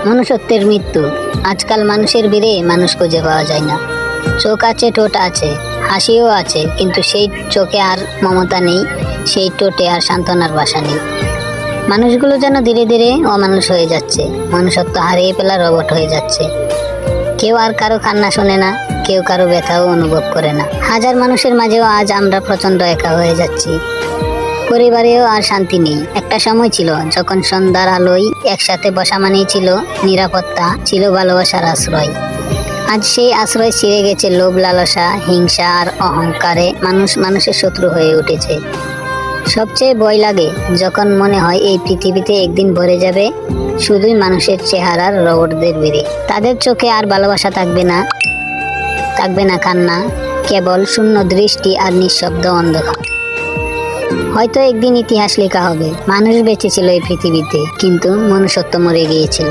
মনুষ্যত্বের মৃত্যু। আজকাল মানুষের ভিড়ে মানুষ খুঁজে পাওয়া যায় না। চোখ আছে, ঠোঁট আছে, হাসিও আছে, কিন্তু সেই চোখে আর মমতা নেই, সেই ঠোঁটে আর সান্ত্বনার ভাষা নেই। মানুষগুলো যেন ধীরে ধীরে অমানুষ হয়ে যাচ্ছে, মনুষ্যত্ব হারিয়ে ফেলা রোবট হয়ে যাচ্ছে। কেউ আর কারো কান্না শোনে না, কেউ কারো ব্যথাও অনুভব করে না। হাজার মানুষের মাঝেও আজ আমরা প্রচণ্ড একা হয়ে যাচ্ছি। পরিবারেও আর শান্তি নেই। একটা সময় ছিল যখন সন্ধ্যার আলোয় একসাথে বসা মানেই ছিল নিরাপত্তা, ছিল ভালোবাসার আশ্রয়। আজ সেই আশ্রয় ছিঁড়ে গেছে লোভ, লালসা, হিংসা আর অহংকারে। মানুষ মানুষের শত্রু হয়ে উঠেছে। সবচেয়ে ভয় লাগে যখন মনে হয় এই পৃথিবীতে একদিন ভরে যাবে শুধুই মানুষের চেহারার রোবটদের ভিড়ে। তাদের চোখে আর ভালোবাসা থাকবে না, থাকবে না কান্না, কেবল শূন্য দৃষ্টি আর নিঃশব্দ অন্ধকার। হয়তো একদিন ইতিহাস লেখা হবে, মানুষ বেঁচে ছিল এই পৃথিবীতে, কিন্তু মনুষ্যত্ব মরে গিয়েছিল।